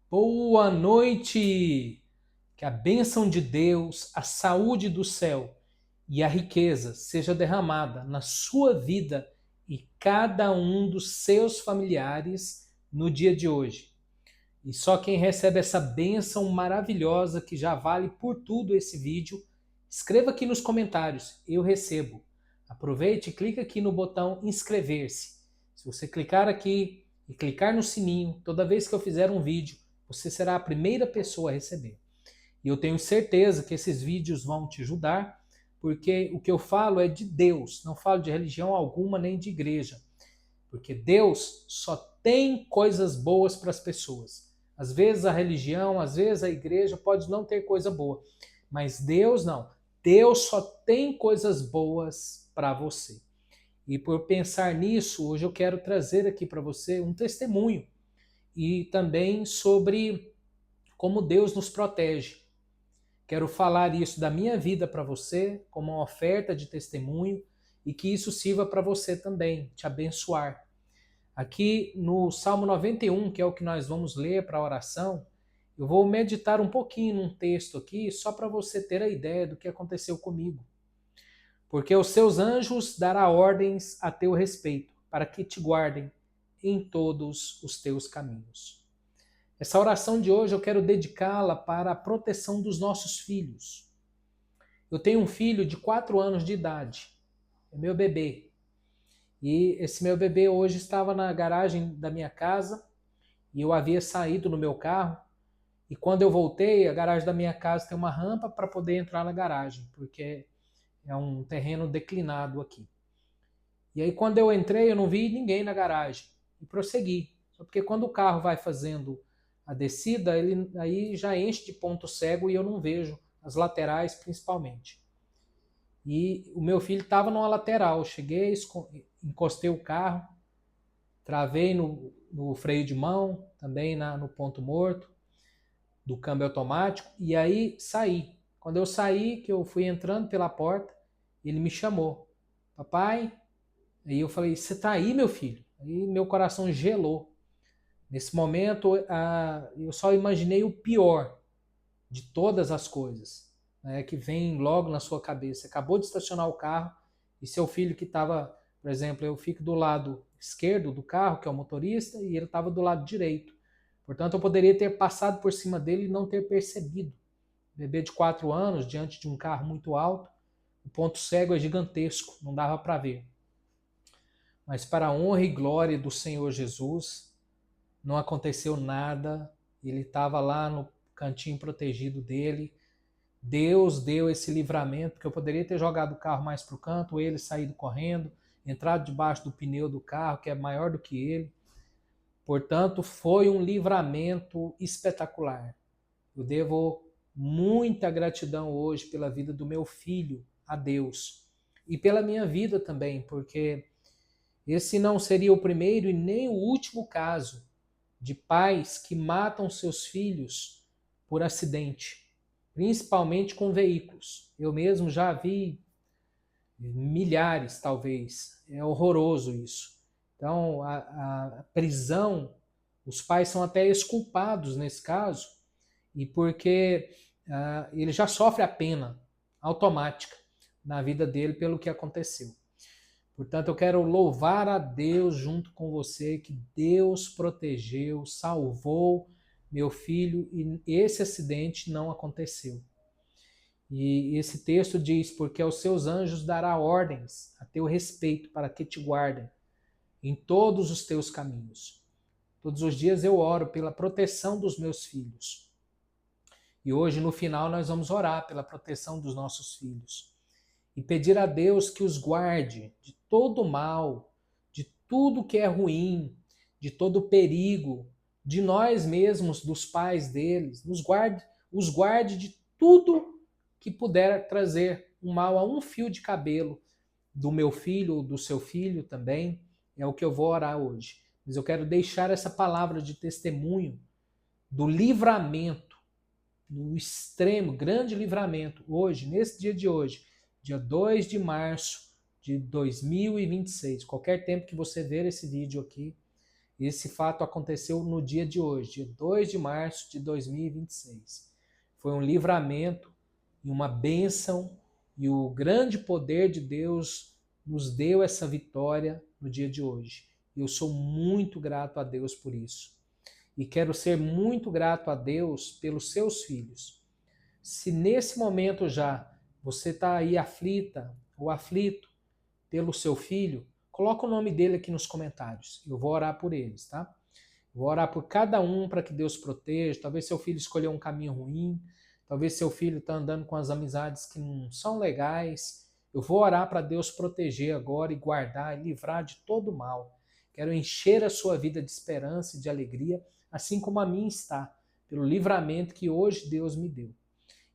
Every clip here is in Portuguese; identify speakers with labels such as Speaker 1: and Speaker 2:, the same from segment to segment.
Speaker 1: Boa noite! Que a bênção de Deus, a saúde do céu e a riqueza seja derramada na sua vida e cada um dos seus familiares no dia de hoje. E só quem recebe essa bênção maravilhosa que já vale por tudo esse vídeo, escreva aqui nos comentários, eu recebo. Aproveite e clique aqui no botão inscrever-se. Se você clicar aqui e clicar no sininho, toda vez que eu fizer um vídeo, você será a primeira pessoa a receber. E eu tenho certeza que esses vídeos vão te ajudar, porque o que eu falo é de Deus, não falo de religião alguma nem de igreja. Porque Deus só tem coisas boas para as pessoas. Às vezes a religião, às vezes a igreja pode não ter coisa boa, mas Deus não. Deus só tem coisas boas para você. E por pensar nisso, hoje eu quero trazer aqui para você um testemunho e também sobre como Deus nos protege. Quero falar isso da minha vida para você, como uma oferta de testemunho, e que isso sirva para você também, te abençoar. Aqui no Salmo 91, que é o que nós vamos ler para a oração, eu vou meditar um pouquinho num texto aqui, só para você ter a ideia do que aconteceu comigo. Porque os seus anjos dará ordens a teu respeito, para que te guardem em todos os teus caminhos. Essa oração de hoje eu quero dedicá-la para a proteção dos nossos filhos. Eu tenho um filho de 4 anos de idade, é meu bebê. E esse meu bebê hoje estava na garagem da minha casa e eu havia saído no meu carro. E quando eu voltei, a garagem da minha casa tem uma rampa para poder entrar na garagem, porque é um terreno declinado aqui. E aí quando eu entrei, eu não vi ninguém na garagem e prossegui. Só porque quando o carro vai fazendo a descida, ele aí já enche de ponto cego e eu não vejo as laterais principalmente. E o meu filho estava numa lateral. Eu cheguei, encostei o carro, travei no freio de mão, também no ponto morto do câmbio automático, e aí saí. Quando eu saí, que eu fui entrando pela porta, ele me chamou. Papai, aí eu falei, você tá aí, meu filho? Aí meu coração gelou. Nesse momento, eu só imaginei o pior de todas as coisas, né, que vem logo na sua cabeça. Acabou de estacionar o carro e seu filho que estava, por exemplo, eu fico do lado esquerdo do carro, que é o motorista, e ele estava do lado direito. Portanto, eu poderia ter passado por cima dele e não ter percebido. Bebê de 4 anos, diante de um carro muito alto, o ponto cego é gigantesco, não dava para ver. Mas para a honra e glória do Senhor Jesus, não aconteceu nada, ele estava lá no cantinho protegido dele. Deus deu esse livramento, porque eu poderia ter jogado o carro mais para o canto, ele saído correndo, entrado debaixo do pneu do carro, que é maior do que ele. Portanto, foi um livramento espetacular. Eu devo muita gratidão hoje pela vida do meu filho a Deus e pela minha vida também, porque esse não seria o primeiro e nem o último caso de pais que matam seus filhos por acidente, principalmente com veículos. Eu mesmo já vi milhares, talvez. É horroroso isso. Então, a prisão, os pais são até exculpados nesse caso, e porque ele já sofre a pena automática na vida dele pelo que aconteceu. Portanto, eu quero louvar a Deus junto com você, que Deus protegeu, salvou meu filho e esse acidente não aconteceu. E esse texto diz, porque aos seus anjos dará ordens a teu respeito para que te guardem em todos os teus caminhos. Todos os dias eu oro pela proteção dos meus filhos. E hoje, no final, nós vamos orar pela proteção dos nossos filhos e pedir a Deus que os guarde de todo mal, de tudo que é ruim, de todo perigo, de nós mesmos, dos pais deles, os guarde de tudo que puder trazer um mal a um fio de cabelo do meu filho ou do seu filho também. É o que eu vou orar hoje. Mas eu quero deixar essa palavra de testemunho do livramento, do extremo, grande livramento, hoje, nesse dia de hoje, dia 2 de março de 2026, qualquer tempo que você ver esse vídeo aqui, Esse fato aconteceu no dia de hoje, dia 2 de março de 2026. Foi um livramento e uma bênção, e o grande poder de Deus nos deu essa vitória no dia de hoje. E eu sou muito grato a Deus por isso. E quero ser muito grato a Deus pelos seus filhos. Se nesse momento já você está aí aflita ou aflito pelo seu filho, coloca o nome dele aqui nos comentários. Eu vou orar por eles, tá? Vou orar por cada um para que Deus proteja. Talvez seu filho escolheu um caminho ruim. Talvez seu filho está andando com as amizades que não são legais. Eu vou orar para Deus proteger agora e guardar e livrar de todo mal. Quero encher a sua vida de esperança e de alegria, assim como a minha está, pelo livramento que hoje Deus me deu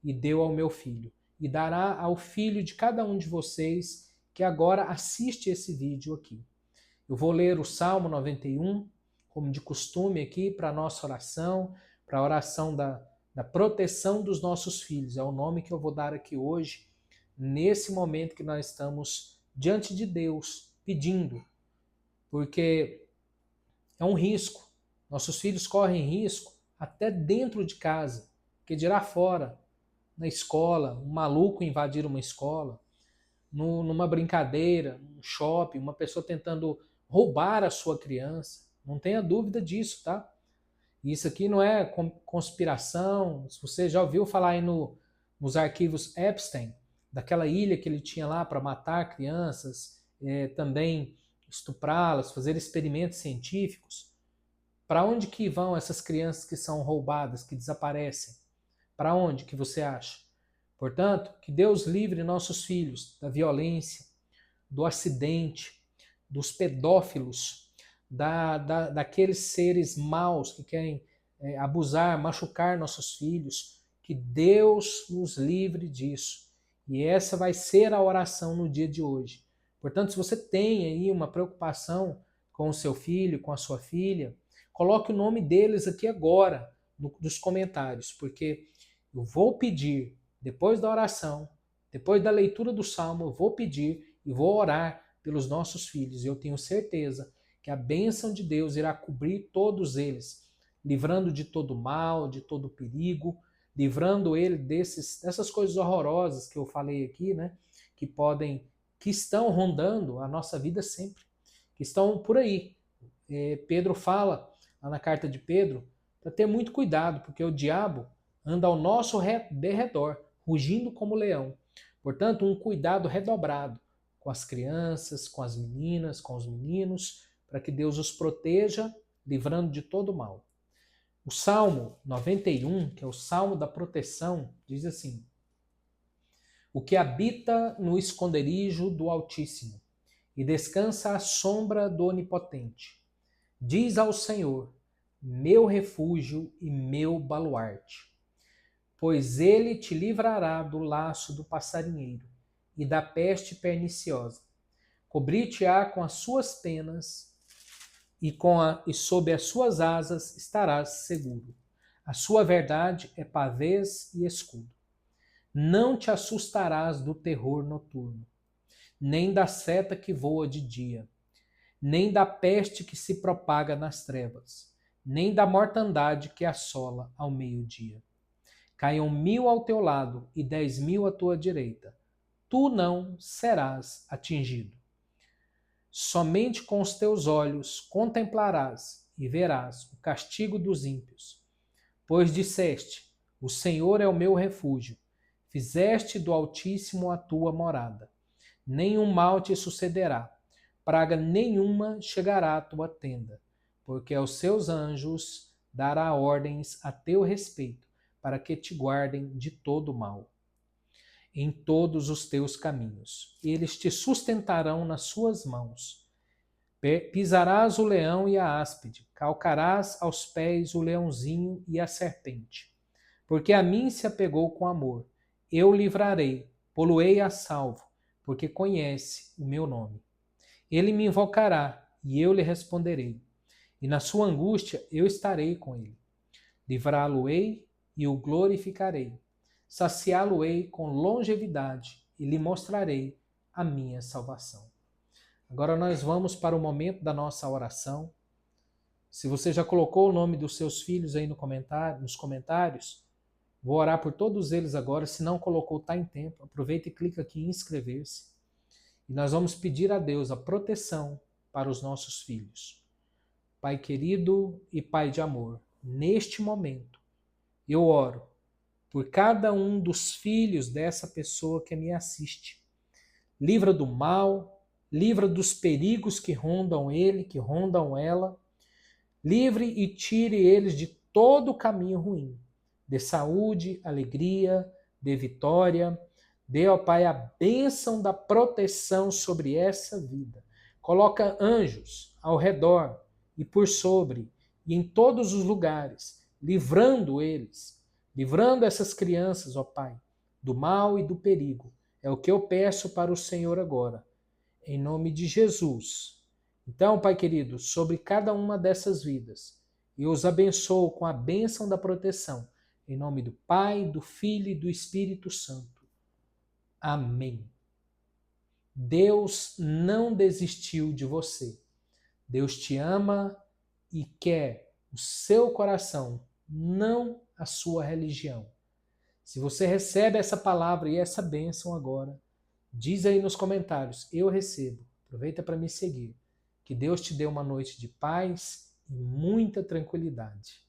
Speaker 1: e deu ao meu filho. E dará ao filho de cada um de vocês que agora assiste esse vídeo aqui. Eu vou ler o Salmo 91, como de costume aqui, para a nossa oração, para a oração da proteção dos nossos filhos. É o nome que eu vou dar aqui hoje, nesse momento que nós estamos diante de Deus, pedindo, porque é um risco. Nossos filhos correm risco até dentro de casa, que dirá fora, na escola, um maluco invadir uma escola, numa brincadeira, num shopping, uma pessoa tentando roubar a sua criança. Não tenha dúvida disso, tá? Isso aqui não é conspiração. Se você já ouviu falar aí nos arquivos Epstein, daquela ilha que ele tinha lá para matar crianças, também estuprá-las, fazer experimentos científicos. Para onde que vão essas crianças que são roubadas, que desaparecem? Para onde que você acha? Portanto, que Deus livre nossos filhos da violência, do acidente, dos pedófilos, daqueles seres maus que querem abusar, machucar nossos filhos. Que Deus nos livre disso. E essa vai ser a oração no dia de hoje. Portanto, se você tem aí uma preocupação com o seu filho, com a sua filha, coloque o nome deles aqui agora nos comentários, porque eu vou pedir, depois da oração, depois da leitura do Salmo, eu vou pedir e vou orar pelos nossos filhos. E eu tenho certeza que a bênção de Deus irá cobrir todos eles, livrando de todo mal, de todo perigo, livrando ele dessas coisas horrorosas que eu falei aqui, né? Que estão rondando a nossa vida sempre, que estão por aí. Pedro fala, lá na carta de Pedro, para ter muito cuidado, porque o diabo anda ao nosso derredor, rugindo como leão. Portanto, um cuidado redobrado com as crianças, com as meninas, com os meninos, para que Deus os proteja, livrando de todo mal. O Salmo 91, que é o Salmo da proteção, diz assim: o que habita no esconderijo do Altíssimo e descansa à sombra do Onipotente, diz ao Senhor, meu refúgio e meu baluarte. Pois ele te livrará do laço do passarinheiro e da peste perniciosa. Cobrir-te-á com as suas penas e sob as suas asas estarás seguro. A sua verdade é pavês e escudo. Não te assustarás do terror noturno, nem da seta que voa de dia, nem da peste que se propaga nas trevas, nem da mortandade que assola ao meio-dia. Caiam 1000 ao teu lado e 10.000 à tua direita. Tu não serás atingido. Somente com os teus olhos contemplarás e verás o castigo dos ímpios. Pois disseste, o Senhor é o meu refúgio. Fizeste do Altíssimo a tua morada. Nenhum mal te sucederá. Praga nenhuma chegará à tua tenda, porque aos seus anjos dará ordens a teu respeito, para que te guardem de todo mal, em todos os teus caminhos. Eles te sustentarão nas suas mãos. Pisarás o leão e a áspide, calcarás aos pés o leãozinho e a serpente. Porque a mim se apegou com amor, eu livrarei, pô-lo-ei a salvo, porque conhece o meu nome. Ele me invocará, e eu lhe responderei, e na sua angústia eu estarei com ele. Livrá-lo-ei e o glorificarei. Saciá-lo-ei com longevidade e lhe mostrarei a minha salvação. Agora nós vamos para o momento da nossa oração. Se você já colocou o nome dos seus filhos aí nos comentários, vou orar por todos eles agora. Se não colocou, está em tempo. Aproveita e clica aqui em inscrever-se. E nós vamos pedir a Deus a proteção para os nossos filhos. Pai querido e Pai de amor, neste momento, eu oro por cada um dos filhos dessa pessoa que me assiste. Livra do mal, livra dos perigos que rondam ele, que rondam ela. Livre e tire eles de todo o caminho ruim. Dê saúde, alegria, dê vitória. Dê, ó Pai, a bênção da proteção sobre essa vida. Coloca anjos ao redor e por sobre e em todos os lugares, livrando eles, livrando essas crianças, ó Pai, do mal e do perigo. É o que eu peço para o Senhor agora, em nome de Jesus. Então, Pai querido, sobre cada uma dessas vidas, eu os abençoo com a bênção da proteção, em nome do Pai, do Filho e do Espírito Santo. Amém. Deus não desistiu de você. Deus te ama e quer o seu coração, não a sua religião. Se você recebe essa palavra e essa bênção agora, diz aí nos comentários, eu recebo. Aproveita para me seguir. Que Deus te dê uma noite de paz e muita tranquilidade.